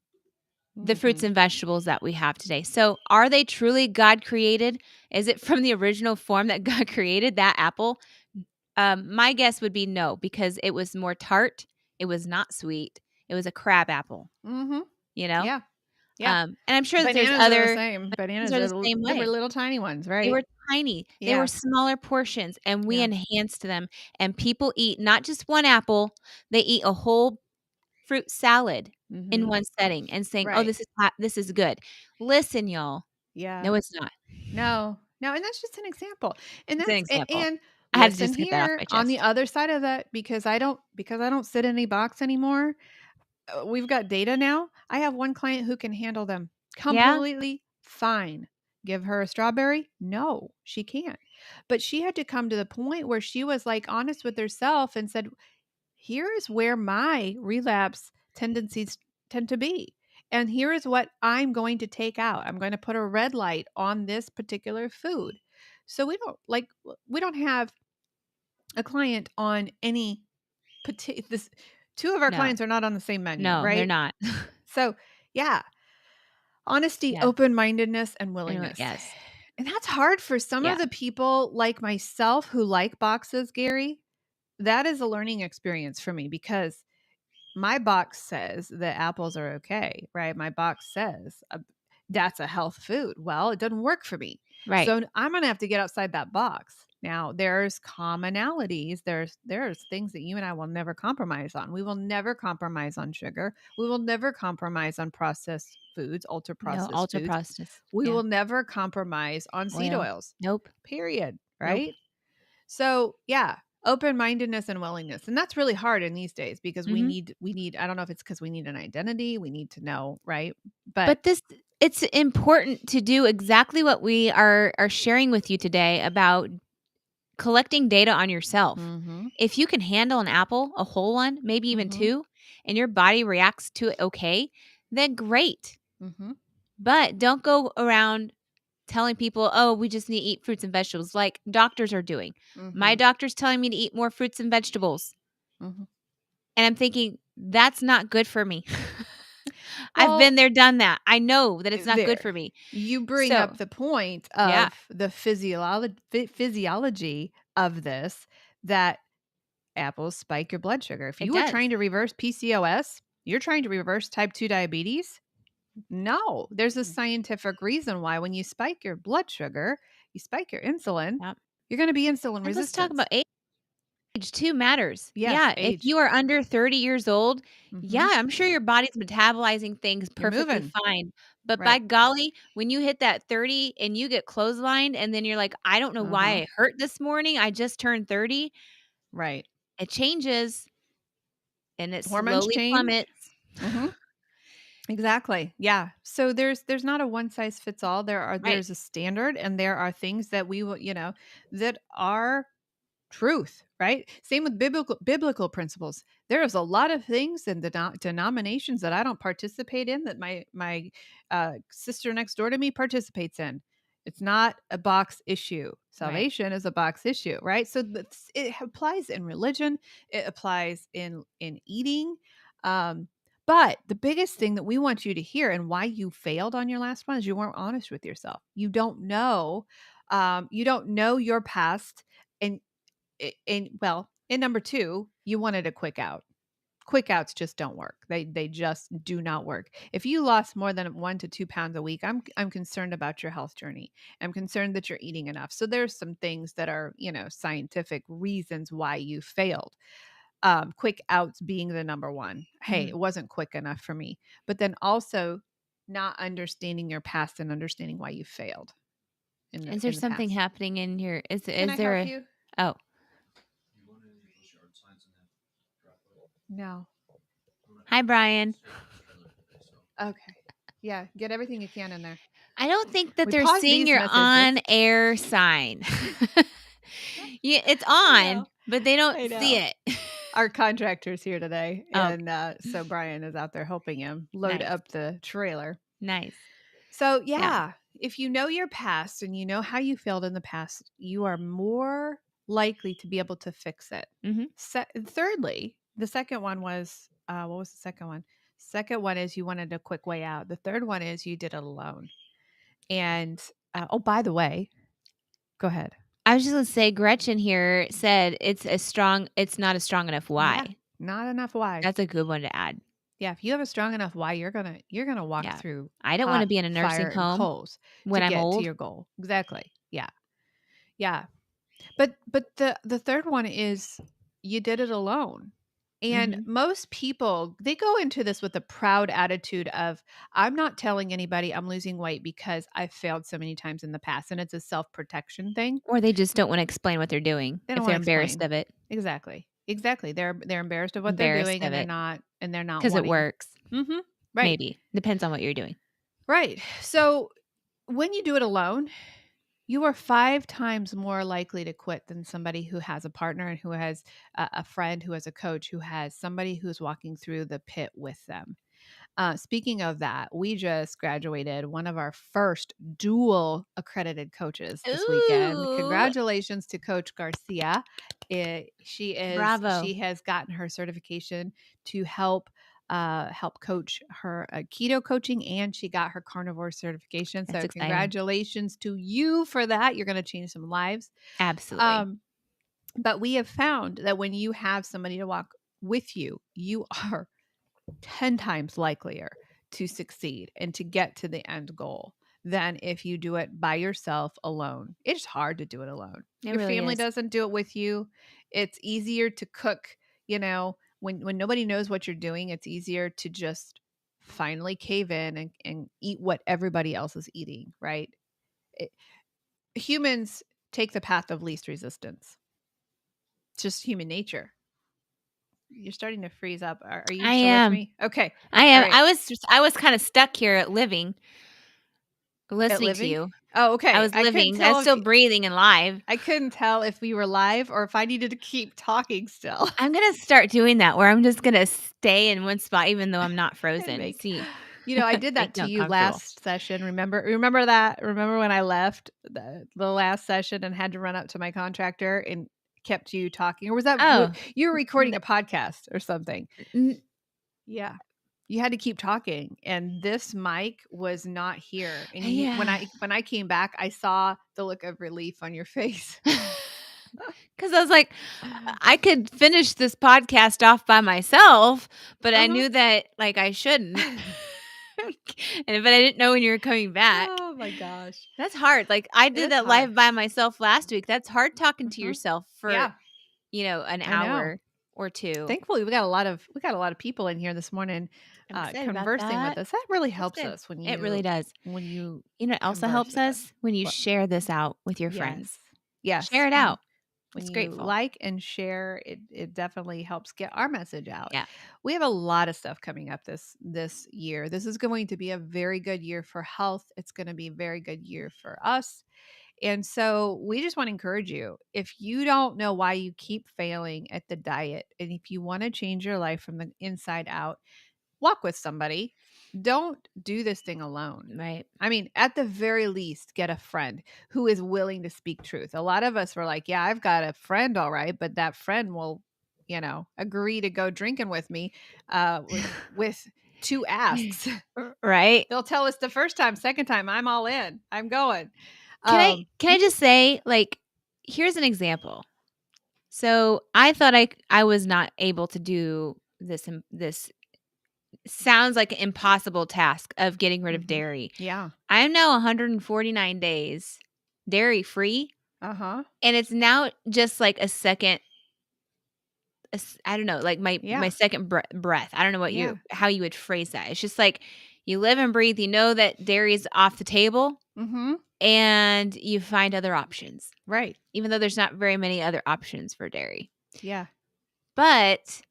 the fruits and vegetables that we have today. So are they truly God created? Is it from the original form that God created that apple? My guess would be no, because it was more tart. It was not sweet. It was a crab apple. Yeah. Yeah. And I'm sure that Bananas there's other are the same. Bananas are the same way. They were little tiny ones, right? They were tiny. They were smaller portions, and we enhanced them. And people eat not just one apple; they eat a whole fruit salad in one setting and saying, "Oh, this is good." Listen, y'all. Yeah. No, it's not. No, and that's just an example. And It's an that's example. and I had to listen just get that off here my chest. on the other side of that, because I don't sit in any box anymore. We've got data now. I have one client who can handle them completely fine. Give her a strawberry? No, she can't. But she had to come to the point where she was like honest with herself and said, here is where my relapse tendencies tend to be. And here is what I'm going to take out. I'm going to put a red light on this particular food. So we don't have a client on any particular. Two of our clients are not on the same menu, no, right? They're not. So, yeah. Honesty, open-mindedness, and willingness. Yes. And that's hard for some of the people like myself who like boxes, Gary. That is a learning experience for me, because my box says that apples are okay, right? My box says that's a health food. Well, it doesn't work for me. Right. So I'm going to have to get outside that box. Now, there's commonalities. There's things that you and I will never compromise on. We will never compromise on sugar. We will never compromise on processed foods, ultra processed foods. We will never compromise on seed oils. Nope. Period. Right? Nope. So, yeah, open-mindedness and willingness. And that's really hard in these days, because we need, I don't know if it's because we need an identity. We need to know, right? But it's important to do exactly what we are sharing with you today about collecting data on yourself. If you can handle an apple, a whole one, maybe even two, and your body reacts to it okay, then great. But don't go around telling people, oh, we just need to eat fruits and vegetables like doctors are doing. My doctor's telling me to eat more fruits and vegetables. And I'm thinking, that's not good for me. I've been there, done that. I know that it's not good for me. You bring up the point of the physiology of this, that apples spike your blood sugar. If you are trying to reverse PCOS, you're trying to reverse type 2 diabetes. No, there's a scientific reason why when you spike your blood sugar, you spike your insulin, you're going to be insulin resistant. Let's talk about age. Age too matters. Yes, if you are under 30 years old, I'm sure your body's metabolizing things perfectly fine. But by golly, when you hit that 30 and you get clotheslined and then you're like, I don't know why I hurt this morning. I just turned 30. Right. It changes and it Hormones slowly plummets. Exactly. Yeah. So there's not a one size fits all. There's a standard, and there are things that we will, that are truth, right? Same with biblical principles. There is a lot of things in the denominations that I don't participate in that my sister next door to me participates in. It's not a box issue. Salvation is a box issue, right? So it applies in religion. It applies in eating. But the biggest thing that we want you to hear, and why you failed on your last one, is you weren't honest with yourself. You don't know. You don't know your past, and number 2, you wanted a quick out. Quick outs just don't work. They just do not work. If you lost more than 1 to 2 pounds a week, I'm concerned about your health journey. I'm concerned that you're eating enough. So there's some things that are, scientific reasons why you failed. Quick outs being the number 1. Hey, it wasn't quick enough for me. But then also not understanding your past and understanding why you failed. Is there something happening in your? Can I help you? Oh. No. Hi, Brian. Okay. Yeah, get everything you can in there. I don't think that they're seeing your on-air sign. It's on, but they don't see it. Our contractor's here today, and so Brian is out there helping him load up the trailer. Nice. So, if you know your past and you know how you failed in the past, you are more likely to be able to fix it. Thirdly, the second one was, what was the second one? Second one is you wanted a quick way out. The third one is you did it alone. And, by the way, go ahead. I was just going to say, Gretchen here said it's not a strong enough why. Yeah, not enough why. That's a good one to add. Yeah, if you have a strong enough why, you're gonna walk through. I don't want to be in a nursing home when I'm old. To your goal. Exactly. Yeah. But the third one is you did it alone. And most people, they go into this with a proud attitude of, I'm not telling anybody I'm losing weight because I failed so many times in the past, and it's a self-protection thing. Or they just don't want to explain what they're doing if they're embarrassed of it. Exactly. They're embarrassed of what they're doing, and they're not because it works. Right. Maybe depends on what you're doing. Right. So when you do it alone, you are 5 times more likely to quit than somebody who has a partner and who has a friend, who has a coach, who has somebody who's walking through the pit with them. Speaking of that, we just graduated one of our first dual accredited coaches this weekend. Congratulations to Coach Garcia. She has gotten her certification to help coach her keto coaching, and she got her carnivore certification. So congratulations to you for that. You're going to change some lives. Absolutely. But we have found that when you have somebody to walk with you, you are 10 times likelier to succeed and to get to the end goal than if you do it by yourself alone. It's hard to do it alone. Your family doesn't do it with you. It's easier to cook, when nobody knows what you're doing, it's easier to just finally cave in and eat what everybody else is eating, right? Humans take the path of least resistance. It's just human nature. You're starting to freeze up. Are you still with me? Okay. I am. Right. I was kind of stuck here at listening to you. Oh, okay. I was living. I was still breathing and live. I couldn't tell if we were live or if I needed to keep talking still. I'm going to start doing that where I'm just going to stay in one spot even though I'm not frozen. I did that to you last session. Remember that? Remember when I left the last session and had to run up to my contractor and kept you talking? Or was that you were recording a podcast or something? Yeah. you had to keep talking, and this mic was not here. And when I came back, I saw the look of relief on your face. Because I was like, I could finish this podcast off by myself, but I knew that like I shouldn't. But I didn't know when you were coming back. Oh my gosh. That's hard. Like I did that live by myself last week. That's hard talking to yourself for an hour or two. Thankfully, we got a lot of people in here this morning conversing with us. That really helps us when you It really does. When you it also helps us when you share this out with your friends. Yes. Share it out. When you like and share, it definitely helps get our message out. Yeah. We have a lot of stuff coming up this year. This is going to be a very good year for health. It's going to be a very good year for us. And so we just want to encourage you. If you don't know why you keep failing at the diet, and if you want to change your life from the inside out, walk with somebody. Don't do this thing alone. Right. I mean, at the very least, get a friend who is willing to speak truth. A lot of us were like, yeah, I've got a friend, all right, but that friend will, agree to go drinking with me with 2 asks. Right. They'll tell us the first time, second time, I'm all in. I'm going. Can I just say, like, here's an example. So I thought I was not able to do this sounds like an impossible task of getting rid of dairy. Yeah. I'm now 149 days dairy free. Uh-huh. And it's now just like a second, I don't know, like my second breath. I don't know how you would phrase that. It's just like you live and breathe. You know that dairy is off the table. Mm-hmm. And you find other options. Right. Even though there's not very many other options for dairy. Yeah. But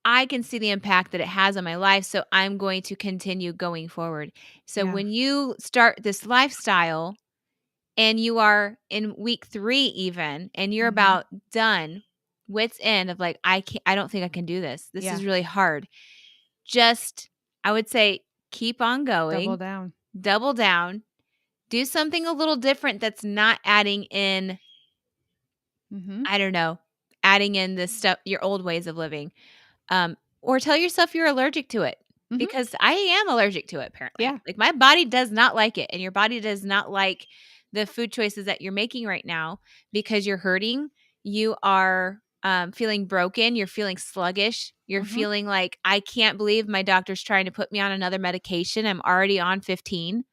I can see the impact that it has on my life, so I'm going to continue going forward. So when you start this lifestyle and you are in week 3 even, and you're about done, wit's end of like, I don't think I can do this. This is really hard. Just, I would say, keep on going. Double down. Do something a little different that's not adding in, I don't know, adding in this stuff, your old ways of living. Or tell yourself you're allergic to it, because I am allergic to it, apparently. Yeah. Like my body does not like it, and your body does not like the food choices that you're making right now because you're hurting. You are feeling broken. You're feeling sluggish. You're feeling like, I can't believe my doctor's trying to put me on another medication. I'm already on 15.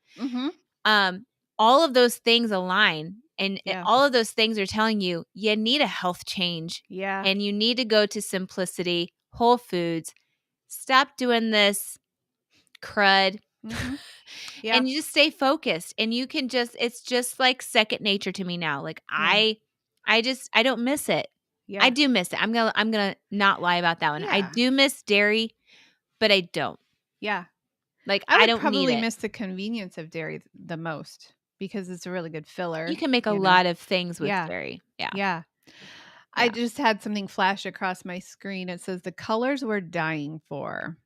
All of those things align, and all of those things are telling you need a health change. Yeah. And you need to go to simplicity, Whole Foods. Stop doing this crud. And you just stay focused, and you can it's just like second nature to me now. Like I don't miss it. Yeah. I do miss it. I'm going to not lie about that one. I do miss dairy, but I don't. Yeah. Like I don't probably need it. miss the convenience of dairy the most because it's a really good filler. You can make a lot of things with dairy. Yeah. I just had something flash across my screen. It says the colors we're dying for.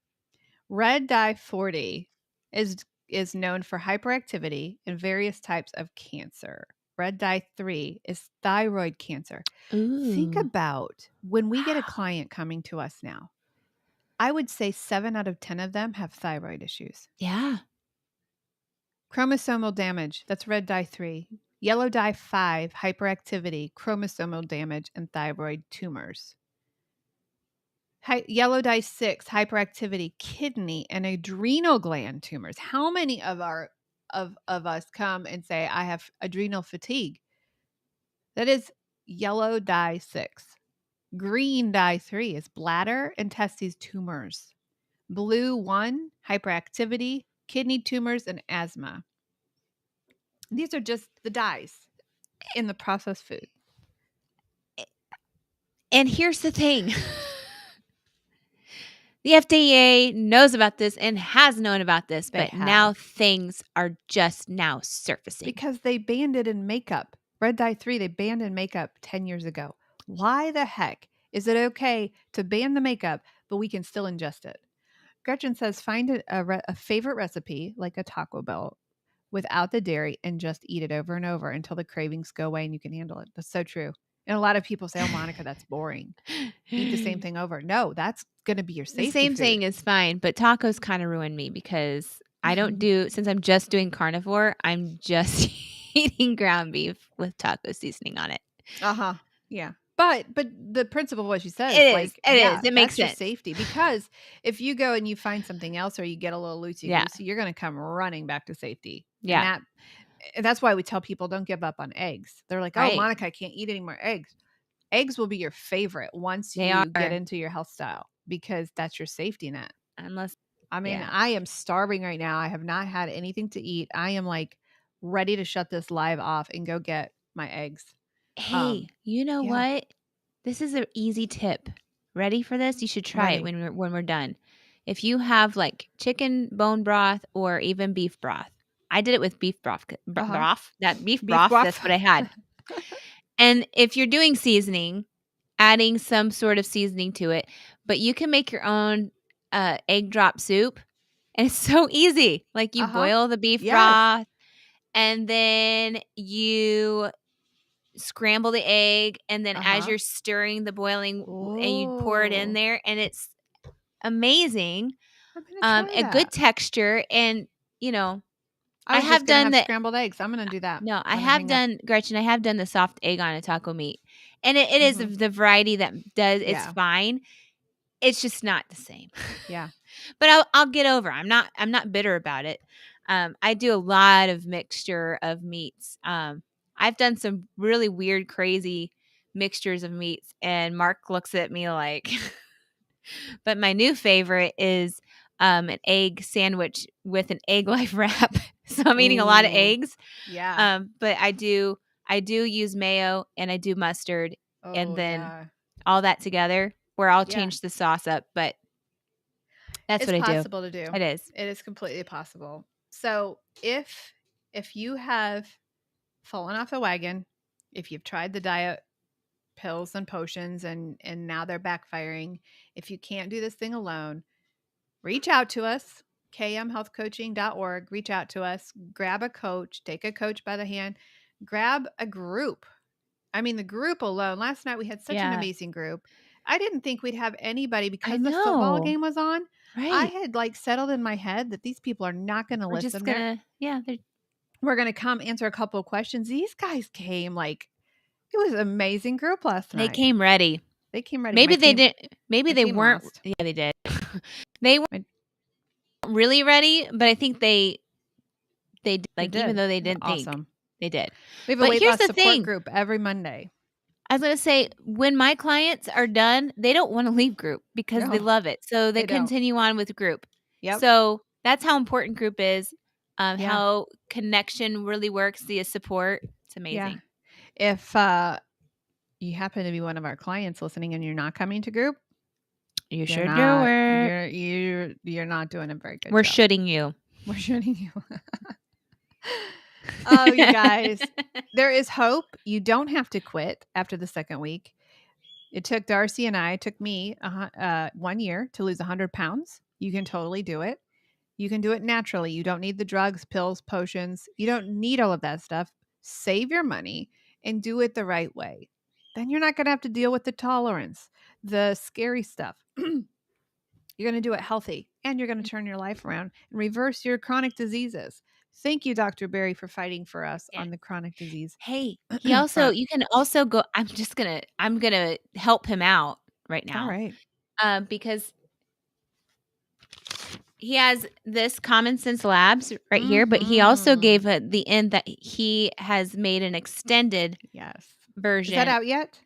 Red dye 40 is known for hyperactivity and various types of cancer. Red dye 3 is thyroid cancer. Ooh. Think about when we get a client coming to us now. I would say 7 out of 10 of them have thyroid issues. Yeah. Chromosomal damage. That's red dye 3. Yellow dye 5, hyperactivity, chromosomal damage, and thyroid tumors. Yellow dye 6, hyperactivity, kidney, and adrenal gland tumors. How many of us come and say, I have adrenal fatigue? That is yellow dye 6. Green dye 3 is bladder and testes tumors. Blue 1, hyperactivity, kidney tumors, and asthma. These are just the dyes in the processed food. And here's the thing. The FDA knows about this and has known about this, but now things are just now surfacing. Because they banned it in makeup. Red dye 3, they banned in makeup 10 years ago. Why the heck is it okay to ban the makeup, but we can still ingest it? Gretchen says, find a favorite recipe, like a Taco Bell, without the dairy and just eat it over and over until the cravings go away and you can handle it. That's so true. And a lot of people say, oh, Monica, that's boring. Eat the same thing over. No, that's going to be your safety The same food. thing is fine, but tacos kind of ruin me because I don't since I'm just doing carnivore, I'm just eating ground beef with taco seasoning on it. Yeah. But the principle of what you said It is is. It makes your sense. safety, because if you go and you find something else or you get a little loosey-goosey, you're going to come running back to safety. Yeah. And that's why we tell people don't give up on eggs. They're like, oh, Monica, I can't eat any more eggs. Eggs will be your favorite once you get into your health style, because that's your safety net. I am starving right now. I have not had anything to eat. I am like ready to shut this live off and go get my eggs. Hey, you know what? This is an easy tip. Ready for this? You should try it when we're done. If you have like chicken bone broth or even beef broth. I did it with beef broth. Beef broth, that's what I had. And if you're doing seasoning, adding some sort of seasoning to it, but you can make your own egg drop soup. And it's so easy. Like you boil the beef broth and then you scramble the egg, and then as you're stirring the boiling and you pour it in there, and it's amazing. A good texture, and I have done the scrambled eggs. I'm going to do that. No, I have done, Gretchen, I have done the soft egg on a taco meat, and it is the variety that does. It's fine. It's just not the same. Yeah. But I'll get over. I'm not bitter about it. I do a lot of mixture of meats. I've done some really weird, crazy mixtures of meats, and Mark looks at me like, but my new favorite is an egg sandwich with an egg life wrap. So I'm eating a lot of eggs. Yeah. But I do use mayo and I do mustard, and then all that together, where I'll change the sauce up, but that's what I do. It's possible to do. It is. It is completely possible. So if you have fallen off the wagon, if you've tried the diet pills and potions and now they're backfiring, if you can't do this thing alone, reach out to us, kmhealthcoaching.org. Reach out to us, grab a coach, take a coach by the hand, grab a group. I mean, the group alone, last night we had such an amazing group. I didn't think we'd have anybody because the football game was on. Right. I had like settled in my head that these people are not going to listen. We're going to come answer a couple of questions. These guys came it was an amazing group last night. They came ready. Maybe they didn't. Maybe they weren't. Lost. Yeah, they did. They weren't really ready, but I think they did. Even though they didn't think, they did. We have a weight loss support group every Monday. I was going to say, when my clients are done, they don't want to leave group because they love it. So they continue on with group. Yep. So that's how important group is, how connection really works, the support. It's amazing. Yeah. If you happen to be one of our clients listening and you're not coming to group, you should do it. You're not doing a very good We're job. shooting you. We're shooting you. Oh, you guys, there is hope. You don't have to quit after the second week. It took Darcy and it took me 1 year to lose 100 pounds. You can totally do it. You can do it naturally. You don't need the drugs, pills, potions. You don't need all of that stuff. Save your money and do it the right way. Then you're not going to have to deal with the tolerance, the scary stuff. You're going to do it healthy, and you're going to turn your life around and reverse your chronic diseases. Thank you, Dr. Berry, for fighting for us on the chronic disease. Hey, you can also go. I'm going to help him out right now. All right. Because he has this Common Sense Labs right here, but he also gave the end that he has made an extended version. Is that out yet?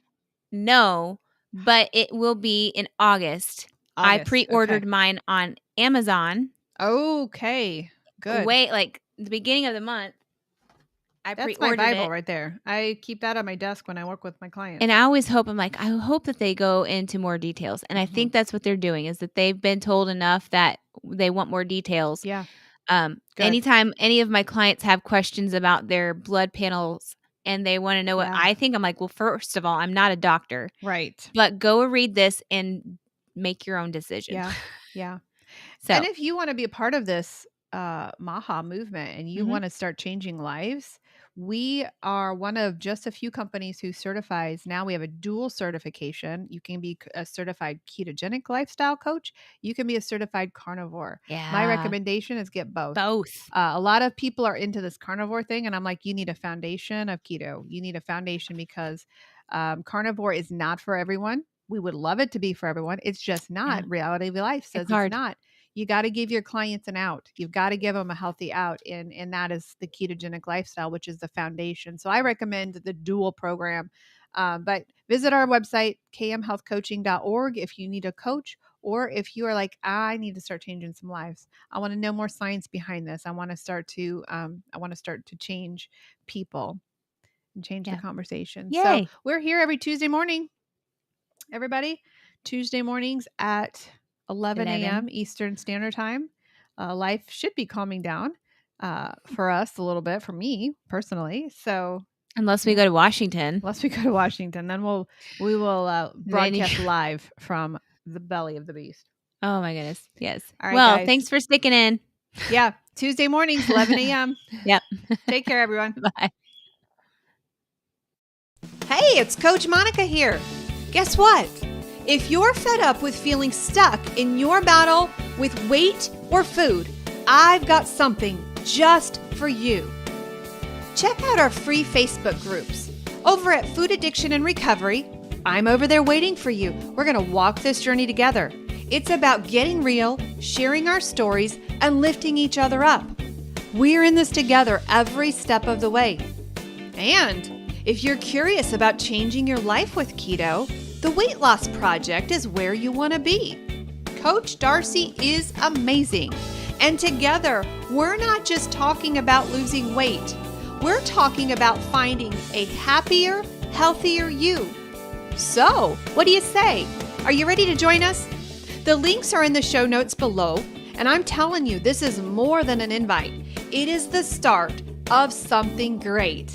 No, but it will be in August. I pre-ordered mine on Amazon. Okay, good. Wait, like the beginning of the month. That's my Bible right there. I keep that on my desk when I work with my clients. And I always hope, I hope that they go into more details. And I think that's what they're doing, is that they've been told enough that they want more details. Yeah. Anytime any of my clients have questions about their blood panels and they want to know what I think, I'm like, well, first of all, I'm not a doctor. Right. But go read this and make your own decision. Yeah. Yeah. So, and if you want to be a part of this MAHA movement and you want to start changing lives, We are one of just a few companies who certifies. Now we have a dual certification. You can be a certified ketogenic lifestyle coach. You can be a certified carnivore. Yeah. My recommendation is get both. A lot of people are into this carnivore thing, and I'm like, you need a foundation of keto. You need a foundation because carnivore is not for everyone. We would love it to be for everyone. It's just not. Reality of life says it's not. You got to give your clients an out. You've got to give them a healthy out. And that is the ketogenic lifestyle, which is the foundation. So I recommend the dual program. But visit our website, kmhealthcoaching.org, if you need a coach, or if you are like, I need to start changing some lives. I want to know more science behind this. I want to start to change people and change the conversation. Yay. So we're here every Tuesday morning, everybody. Tuesday mornings at 11 a.m. Eastern Standard Time. Life should be calming down for us a little bit, for me personally. So unless we go to Washington, then we will broadcast live from the belly of the beast. Oh my goodness. Yes. All right, well, guys. Thanks for sticking in. Yeah. Tuesday mornings, 11 a.m. Yep. Take care, everyone. Bye. Hey, it's Coach Monica here. Guess what? If you're fed up with feeling stuck in your battle with weight or food, I've got something just for you. Check out our free Facebook groups. Over at Food Addiction and Recovery, I'm over there waiting for you. We're going to walk this journey together. It's about getting real, sharing our stories, and lifting each other up. We're in this together every step of the way. And if you're curious about changing your life with keto, the Weight Loss Project is where you want to be. Coach Darcy is amazing. And together, we're not just talking about losing weight. We're talking about finding a happier, healthier you. So, what do you say? Are you ready to join us? The links are in the show notes below. And I'm telling you, this is more than an invite. It is the start of something great.